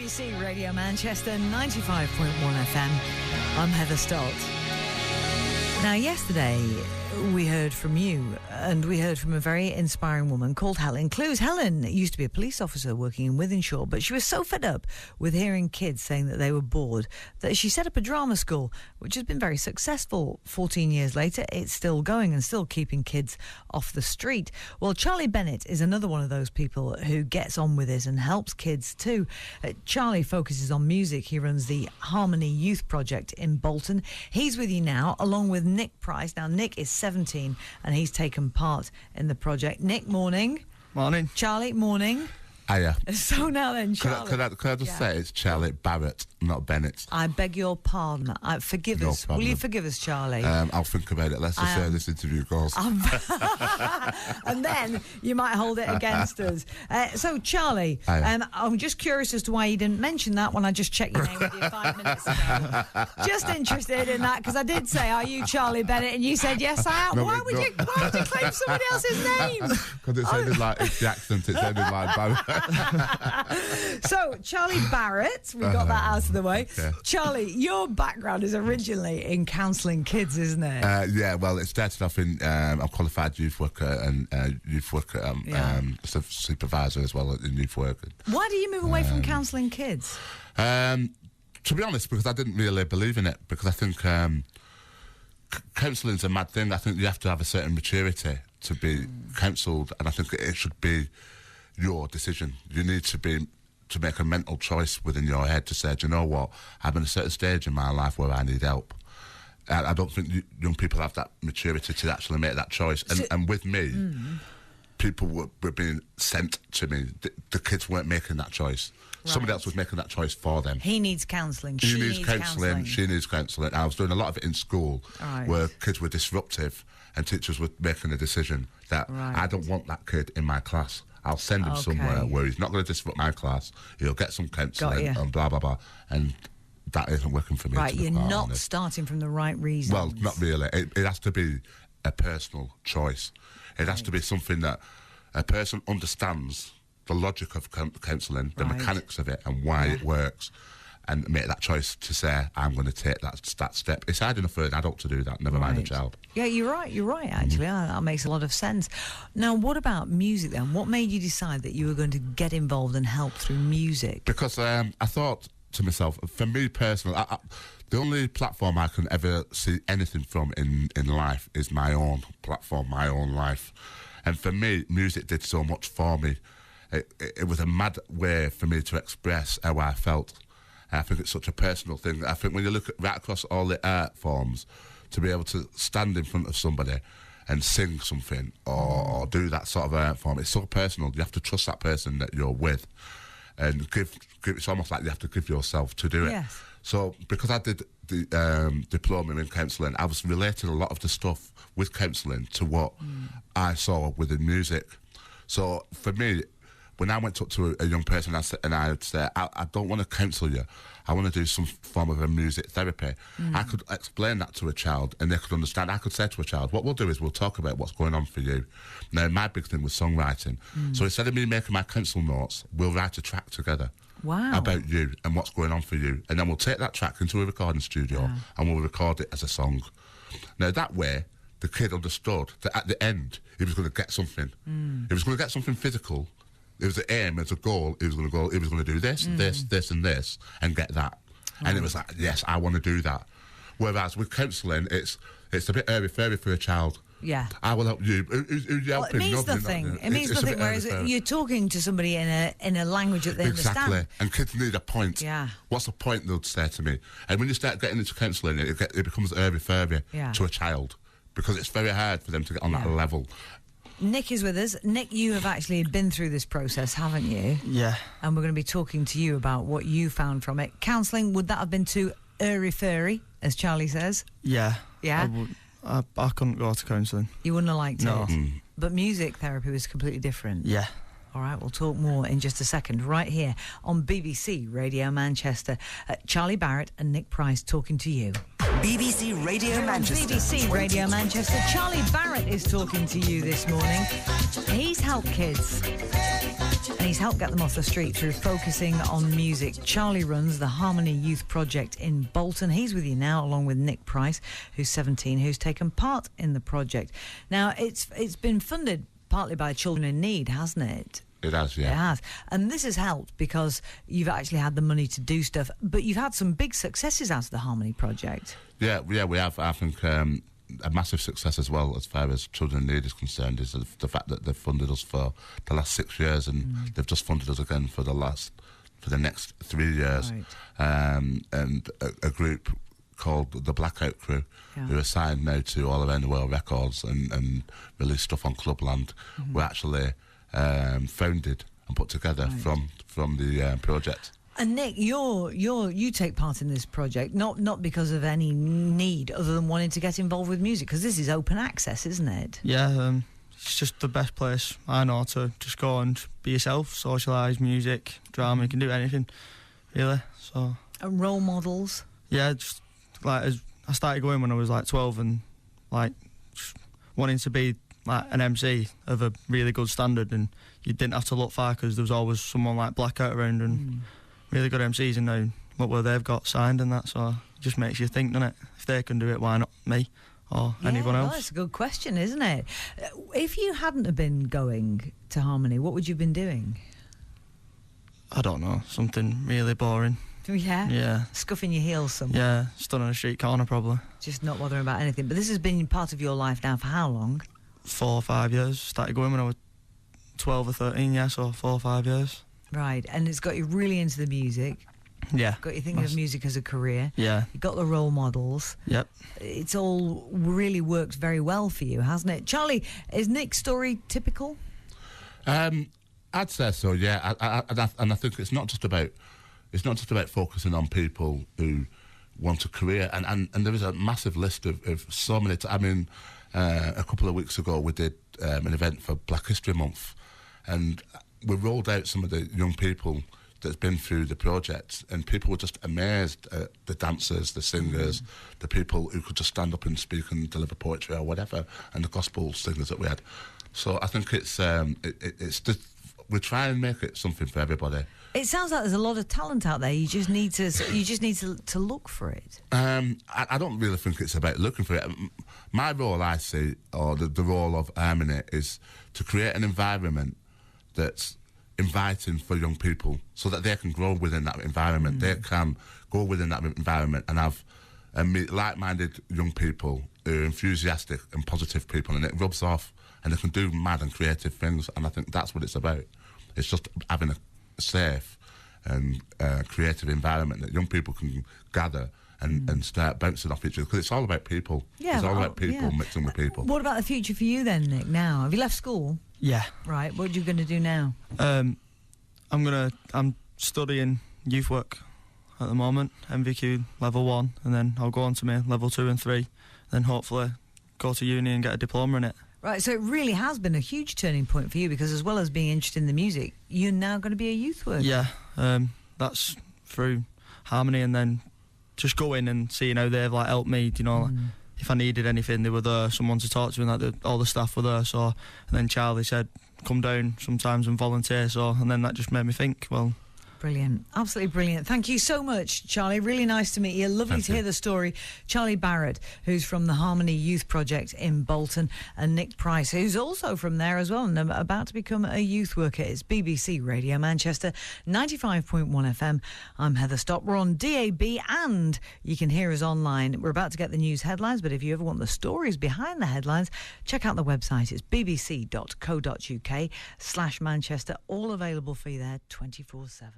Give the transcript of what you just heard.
BBC Radio Manchester, 95.1 FM. I'm Heather Stott. Now, yesterday, we heard from you, and we heard from a very inspiring woman called Helen Clues. Helen used to be a police officer working in Wythenshawe, but she was so fed up with hearing kids saying that they were bored that she set up a drama school, which has been very successful. 14 years later, it's still going and still keeping kids off the street. Well, Charlie Bennett is another one of those people who gets on with it and helps kids too. Charlie focuses on music. He runs the Harmony Youth Project in Bolton. He's with you now, along with Nick Price. Now, Nick is 17 and he's taken part in the project. Nick, morning. Morning. Charlie, morning. Hiya. So now then, Charlie. Could I just say it's Charlie Barret, not Bennett? I beg your pardon. Forgive No us. problem. Will you forgive us, Charlie? I'll think about it. Let's just see how this interview goes. And then you might hold it against us. So, Charlie, I'm just curious as to why you didn't mention that when I just checked your name with you 5 minutes ago. Just interested in that, because I did say, are you Charlie Bennett? And you said, yes, I am. Why would you claim somebody else's name? Because it sounded like, it's the accent, it sounded like Barret. So, Charlie Barret, we got that out of the way. Okay. Charlie, your background is originally in counselling kids, isn't it? Yeah, well, it started off in, I'm a qualified youth worker and youth worker, supervisor as well in youth work. Why do you move away from counselling kids? To be honest, because I didn't really believe in it, because I think counselling's a mad thing. I think you have to have a certain maturity to be counselled, and I think it should be your decision. You need to make a mental choice within your head to say, do you know what, I'm in a certain stage in my life where I need help. I don't think young people have that maturity to actually make that choice. And with me, people were being sent to me. The kids weren't making that choice. Right. Somebody else was making that choice for them. He needs counselling. She needs counselling. She needs counselling. I was doing a lot of it in school, where kids were disruptive and teachers were making a decision that I don't want that kid in my class. I'll send him somewhere where he's not going to disrupt my class. He'll get some counselling and blah, blah, blah. And that isn't working for me. Right, you're not starting from the right reasons. Well, not really. It has to be a personal choice. It has to be something that a person understands the logic of counselling, the mechanics of it and why it works, and make that choice to say, I'm going to take that step. It's hard enough for an adult to do that, never mind a child. Yeah, you're right, actually. That makes a lot of sense. Now, what about music then? What made you decide that you were going to get involved and help through music? Because I thought to myself, for me personally, the only platform I can ever see anything from in life is my own platform, my own life. And for me, music did so much for me. It was a mad way for me to express how I felt. I think it's such a personal thing. I think when you look at right across all the art forms, to be able to stand in front of somebody and sing something or do that sort of art form, it's so personal. You have to trust that person that you're with, and it's almost like you have to give yourself to do it. Yes. So because I did the diploma in counselling, I was relating a lot of the stuff with counselling to what I saw within music. So for me, when I went up to a young person and I'd say, I don't want to counsel you, I want to do some form of a music therapy, I could explain that to a child and they could understand. I could say to a child, what we'll do is we'll talk about what's going on for you. Now, my big thing was songwriting. So instead of me making my counsel notes, we'll write a track together. Wow. About you and what's going on for you. And then we'll take that track into a recording studio and we'll record it as a song. Now, that way, the kid understood that at the end, he was going to get something. He was going to get something physical. It was the aim, as a goal. He was going to do this, this, and this, and get that. And it was like, yes, I want to do that. Whereas with counselling, it's a bit airy-fairy for a child. Yeah. I will help you. Who's helping? It means nothing. It means nothing. Whereas you're talking to somebody in a language that they understand. Exactly. And kids need a point. Yeah. What's the point, they'll say to me? And when you start getting into counselling, it becomes airy-fairy to a child, because it's very hard for them to get on that level. Nick is with us. Nick, you have actually been through this process, haven't you? Yeah. And we're going to be talking to you about what you found from it. Counselling, would that have been too airy-fairy, as Charlie says? Yeah. Yeah? I couldn't go to counselling. You wouldn't have liked it? But music therapy was completely different? Yeah. All right, we'll talk more in just a second, right here on BBC Radio Manchester. Charlie Barret and Nick Price talking to you. BBC Radio Manchester. BBC Radio Manchester. Charlie Barret is talking to you this morning. He's helped kids. he's helped get them off the street through focusing on music. Charlie runs the Harmony Youth Project in Bolton. He's with you now, along with Nick Price, who's 17, who's taken part in the project. Now, it's been funded partly by Children in Need, hasn't it? It has, yeah. It has. And this has helped because you've actually had the money to do stuff, but you've had some big successes out of the Harmony Project. Yeah, we have. I think a massive success as well, as far as Children in Need is concerned, is the fact that they've funded us for the last 6 years, and they've just funded us again for the next 3 years. Right. And a group called the Blackout Crew, who are signed now to all around the world records and release stuff on Clubland, were actually founded and put together from the project. And Nick, you take part in this project not because of any need other than wanting to get involved with music, because this is open access, isn't it? Yeah, it's just the best place I know to just go and be yourself, socialise, music, drama. You can do anything, really. So. And role models. Yeah, just I started going when I was like 12, and just wanting to be like an MC of a really good standard, and you didn't have to look far because there was always someone like Blackout around and really good MCs, and now what they've got signed and that, so it just makes you think, doesn't it? If they can do it, why not me or anyone else? Well, that's a good question, isn't it? If you hadn't have been going to Harmony, what would you have been doing? I don't know, something really boring. Yeah? Yeah. Scuffing your heels somewhere? Yeah, stood on a street corner probably. Just not bothering about anything. But this has been part of your life now for how long? 4 or 5 years. Started going when I was 12 or 13, yeah, so 4 or 5 years. Right, and it's got you really into the music. Yeah. Got you thinking of music as a career. Yeah. You got the role models. Yep. It's all really worked very well for you, hasn't it? Charlie, is Nick's story typical? I'd say so, yeah. And I think it's not just about focusing on people who want a career, and there is a massive list of so many. A couple of weeks ago we did an event for Black History Month, and we rolled out some of the young people that's been through the project, and people were just amazed at the dancers, the singers, the people who could just stand up and speak and deliver poetry or whatever, and the gospel singers that we had. So I think it's just, we try and make it something for everybody. It sounds like there's a lot of talent out there. You just need to look for it. I don't really think it's about looking for it. My role, I see, or the role of Harmony, is to create an environment that's inviting for young people, so that they can grow within that environment. They can go within that environment and have meet like-minded young people who are enthusiastic and positive people, and it rubs off, and they can do mad and creative things. And I think that's what it's about. It's just having a safe and creative environment that young people can gather and start bouncing off each other, because it's all about people. Yeah, it's all about people mixing with people. What about the future for you then, Nick? Now, have you left school? Yeah. Right. What are you going to do now? I'm studying youth work at the moment, MVQ level 1, and then I'll go on to my level 2 and 3, then hopefully go to uni and get a diploma in it. Right, so it really has been a huge turning point for you, because as well as being interested in the music, you're now going to be a youth worker. Yeah, that's through Harmony, and then just going and seeing how they've helped me, like, if I needed anything, they were there, someone to talk to, and all the staff were there. So, and then Charlie said, come down sometimes and volunteer. So, and then that just made me think, well. Brilliant. Absolutely brilliant. Thank you so much, Charlie. Really nice to meet you. Lovely to hear the story. Charlie Barret, who's from the Harmony Youth Project in Bolton, and Nick Price, who's also from there as well and about to become a youth worker. It's BBC Radio Manchester, 95.1 FM. I'm Heather Stott. We're on DAB and you can hear us online. We're about to get the news headlines, but if you ever want the stories behind the headlines, check out the website. It's bbc.co.uk/Manchester. All available for you there 24/7.